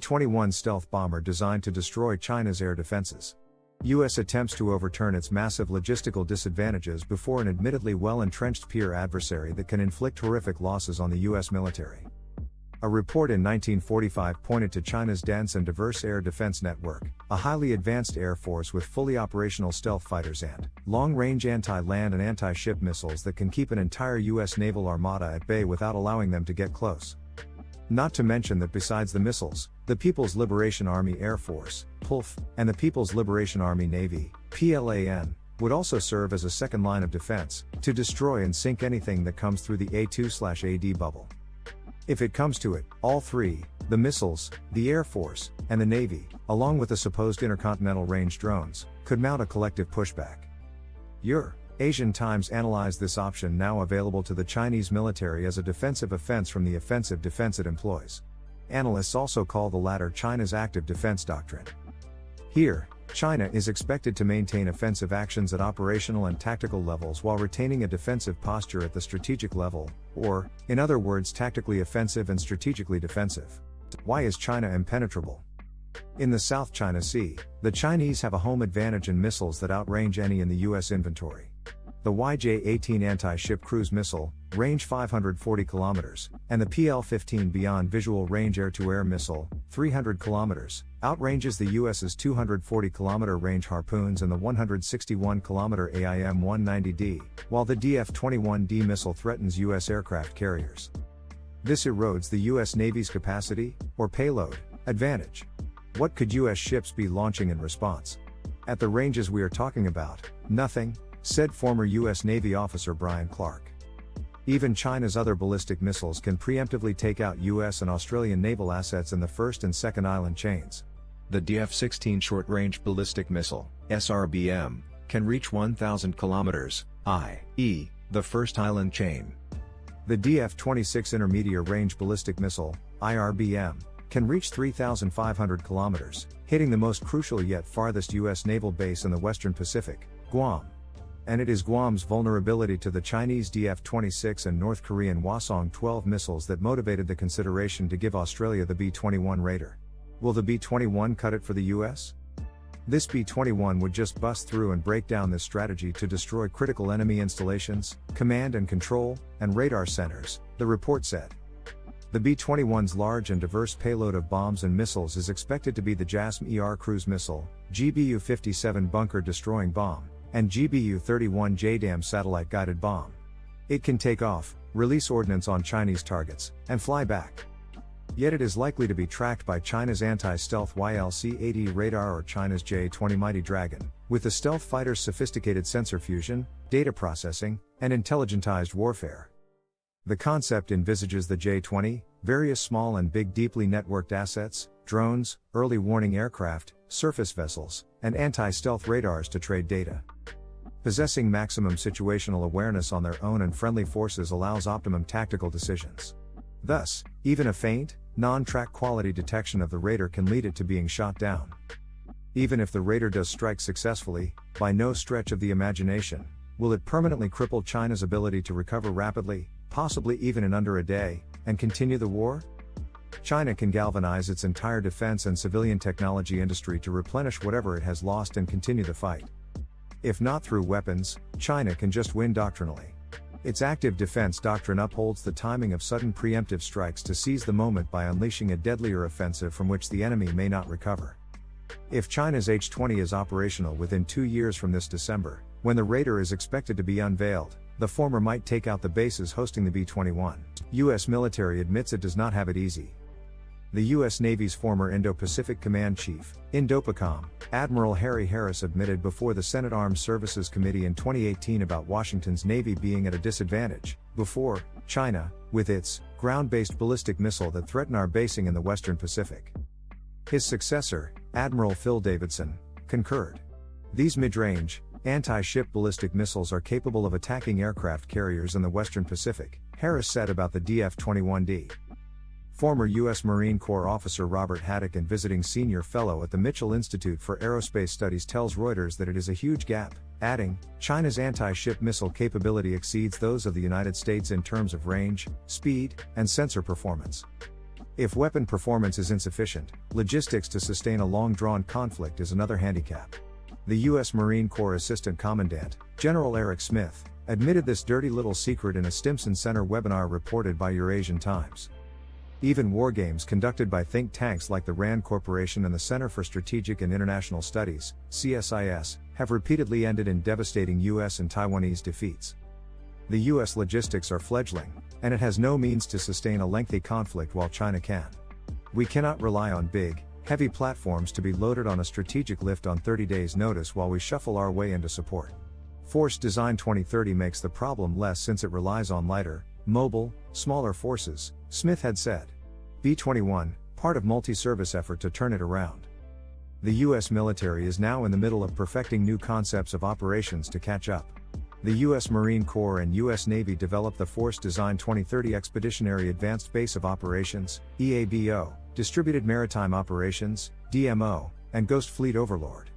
B-21 stealth bomber designed to destroy China's air defenses. U.S. attempts to overturn its massive logistical disadvantages before an admittedly well-entrenched peer adversary that can inflict horrific losses on the U.S. military. A report in 1945 pointed to China's dense and diverse air defense network, a highly advanced air force with fully operational stealth fighters and long-range anti-land and anti-ship missiles that can keep an entire U.S. naval armada at bay without allowing them to get close. Not to mention that besides the missiles, the People's Liberation Army Air Force, PLF, and the People's Liberation Army Navy, PLAN, would also serve as a second line of defense, to destroy and sink anything that comes through the A2/AD bubble. If it comes to it, all three, the missiles, the Air Force, and the Navy, along with the supposed intercontinental range drones, could mount a collective pushback. Asian Times analyzed this option now available to the Chinese military as a defensive offense from the offensive defense it employs. Analysts also call the latter China's active defense doctrine. Here, China is expected to maintain offensive actions at operational and tactical levels while retaining a defensive posture at the strategic level, or, in other words, tactically offensive and strategically defensive. Why is China impenetrable? In the South China Sea, the Chinese have a home advantage in missiles that outrange any in the U.S. inventory. The YJ-18 anti-ship cruise missile, range 540 km, and the PL-15 Beyond Visual Range air-to-air missile, 300 km, outranges the U.S.'s 240 km range Harpoons and the 161 km AIM-190D, while the DF-21D missile threatens U.S. aircraft carriers. This erodes the U.S. Navy's capacity, or payload, advantage. What could U.S. ships be launching in response? At the ranges we are talking about, nothing, said former U.S. Navy officer Brian Clark. Even China's other ballistic missiles can preemptively take out U.S. and Australian naval assets in the first and second island chains. The DF-16 short-range ballistic missile, SRBM, can reach 1,000 kilometers, i.e., the first island chain. The DF-26 intermediate-range ballistic missile, IRBM, can reach 3,500 kilometers, hitting the most crucial yet farthest U.S. naval base in the Western Pacific, Guam. And it is Guam's vulnerability to the Chinese DF-26 and North Korean Hwasong-12 missiles that motivated the consideration to give Australia the B-21 Raider. Will the B-21 cut it for the US? This B-21 would just bust through and break down this strategy to destroy critical enemy installations, command and control, and radar centers, the report said. The B-21's large and diverse payload of bombs and missiles is expected to be the JASSM-ER cruise missile, GBU-57 bunker-destroying bomb, and GBU-31 JDAM satellite-guided bomb. It can take off, release ordnance on Chinese targets, and fly back. Yet it is likely to be tracked by China's anti-stealth YLC-80 radar or China's J-20 Mighty Dragon, with the stealth fighter's sophisticated sensor fusion, data processing, and intelligentized warfare. The concept envisages the J-20, various small and big deeply networked assets, drones, early warning aircraft, surface vessels, and anti-stealth radars to trade data. Possessing maximum situational awareness on their own and friendly forces allows optimum tactical decisions. Thus, even a faint, non-track quality detection of the Raider can lead it to being shot down. Even if the Raider does strike successfully, by no stretch of the imagination, will it permanently cripple China's ability to recover rapidly, possibly even in under a day, and continue the war? China can galvanize its entire defense and civilian technology industry to replenish whatever it has lost and continue the fight. If not through weapons, China can just win doctrinally. Its active defense doctrine upholds the timing of sudden preemptive strikes to seize the moment by unleashing a deadlier offensive from which the enemy may not recover. If China's H-20 is operational within 2 years from this December, when the Raider is expected to be unveiled, the former might take out the bases hosting the B-21. U.S. military admits it does not have it easy. The U.S. Navy's former Indo-Pacific Command Chief, INDOPACOM, Admiral Harry Harris admitted before the Senate Armed Services Committee in 2018 about Washington's Navy being at a disadvantage, before China, with its ground-based ballistic missile that threaten our basing in the Western Pacific. His successor, Admiral Phil Davidson, concurred. These mid-range, anti-ship ballistic missiles are capable of attacking aircraft carriers in the Western Pacific, Harris said about the DF-21D. Former U.S. Marine Corps officer Robert Haddock and visiting senior fellow at the Mitchell Institute for Aerospace Studies tells Reuters that it is a huge gap, adding, China's anti-ship missile capability exceeds those of the United States in terms of range, speed, and sensor performance. If weapon performance is insufficient, logistics to sustain a long-drawn conflict is another handicap. The U.S. Marine Corps Assistant Commandant, General Eric Smith, admitted this dirty little secret in a Stimson Center webinar reported by Eurasian Times. Even wargames conducted by think tanks like the RAND Corporation and the Center for Strategic and International Studies, CSIS, have repeatedly ended in devastating U.S. and Taiwanese defeats. The U.S. logistics are fledgling, and it has no means to sustain a lengthy conflict while China can. We cannot rely on big, heavy platforms to be loaded on a strategic lift on 30 days' notice while we shuffle our way into support. Force Design 2030 makes the problem less since it relies on lighter, mobile, smaller forces, Smith had said. B-21, part of multi-service effort to turn it around. The U.S. military is now in the middle of perfecting new concepts of operations to catch up. The U.S. Marine Corps and U.S. Navy developed the Force Design 2030 Expeditionary Advanced Base of Operations, EABO, Distributed Maritime Operations, DMO, and Ghost Fleet Overlord.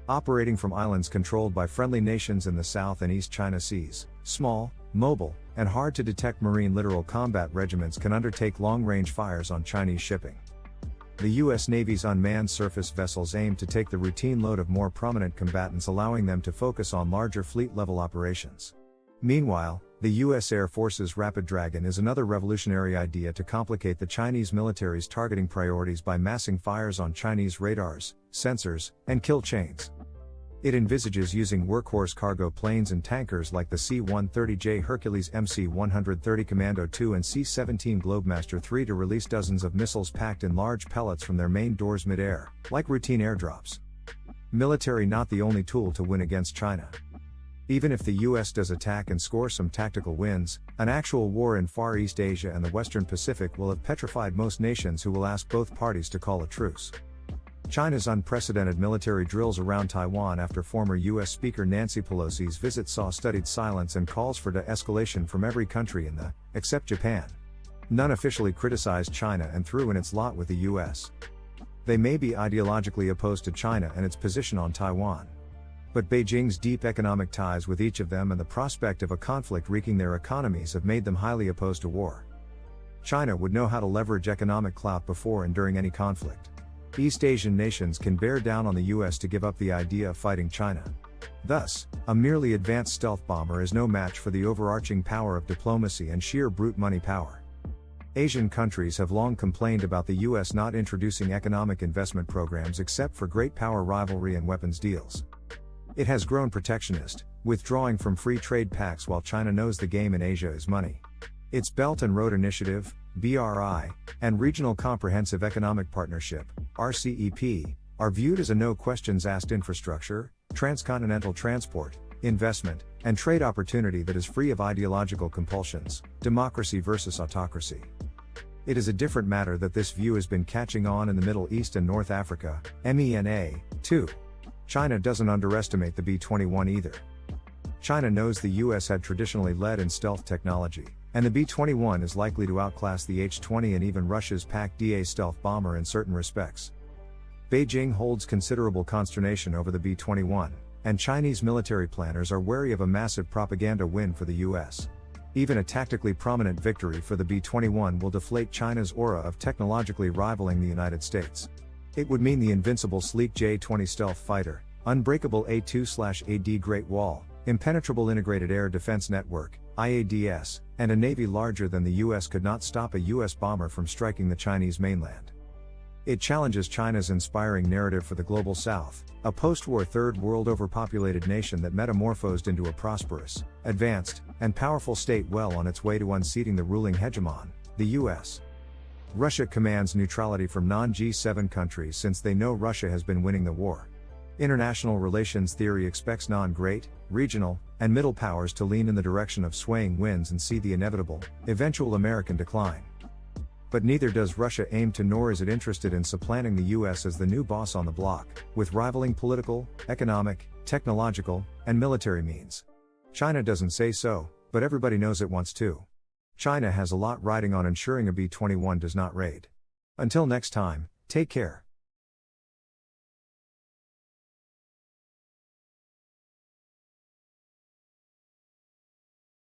Operating from islands controlled by friendly nations in the South and East China Seas, small, mobile, and hard-to-detect marine littoral combat regiments can undertake long-range fires on Chinese shipping. The U.S. Navy's unmanned surface vessels aim to take the routine load of more prominent combatants, allowing them to focus on larger fleet-level operations. Meanwhile, the U.S. Air Force's Rapid Dragon is another revolutionary idea to complicate the Chinese military's targeting priorities by massing fires on Chinese radars, sensors, and kill chains. It envisages using workhorse cargo planes and tankers like the C-130J Hercules MC-130 Commando II and C-17 Globemaster III to release dozens of missiles packed in large pellets from their main doors mid-air, like routine airdrops. Military not the only tool to win against China. Even if the US does attack and score some tactical wins, an actual war in Far East Asia and the Western Pacific will have petrified most nations who will ask both parties to call a truce. China's unprecedented military drills around Taiwan after former U.S. Speaker Nancy Pelosi's visit saw studied silence and calls for de-escalation from every country except Japan. None officially criticized China and threw in its lot with the U.S. They may be ideologically opposed to China and its position on Taiwan. But Beijing's deep economic ties with each of them and the prospect of a conflict wreaking their economies have made them highly opposed to war. China would know how to leverage economic clout before and during any conflict. East Asian nations can bear down on the US to give up the idea of fighting China. Thus, a merely advanced stealth bomber is no match for the overarching power of diplomacy and sheer brute money power. Asian countries have long complained about the US not introducing economic investment programs except for great power rivalry and weapons deals. It has grown protectionist, withdrawing from free trade pacts while China knows the game in Asia is money. Its Belt and Road Initiative, BRI, and Regional Comprehensive Economic Partnership, RCEP, are viewed as a no-questions-asked infrastructure, transcontinental transport, investment, and trade opportunity that is free of ideological compulsions, democracy versus autocracy. It is a different matter that this view has been catching on in the Middle East and North Africa, MENA, too. China doesn't underestimate the B-21 either. China knows the US had traditionally led in stealth technology, and the B-21 is likely to outclass the H-20 and even Russia's PAC-DA stealth bomber in certain respects. Beijing holds considerable consternation over the B-21, and Chinese military planners are wary of a massive propaganda win for the US. Even a tactically prominent victory for the B-21 will deflate China's aura of technologically rivaling the United States. It would mean the invincible sleek J-20 stealth fighter, unbreakable A2/AD Great Wall, impenetrable integrated air defense network, IADS, and a navy larger than the US could not stop a US bomber from striking the Chinese mainland. It challenges China's inspiring narrative for the global South, a post-war third world overpopulated nation that metamorphosed into a prosperous, advanced, and powerful state well on its way to unseating the ruling hegemon, the US. Russia commands neutrality from non-G7 countries since they know Russia has been winning the war. International relations theory expects non-great, regional, and middle powers to lean in the direction of swaying winds and see the inevitable, eventual American decline. But neither does Russia aim to nor is it interested in supplanting the US as the new boss on the block, with rivaling political, economic, technological, and military means. China doesn't say so, but everybody knows it wants to. China has a lot riding on ensuring a B-21 does not raid. Until next time, take care.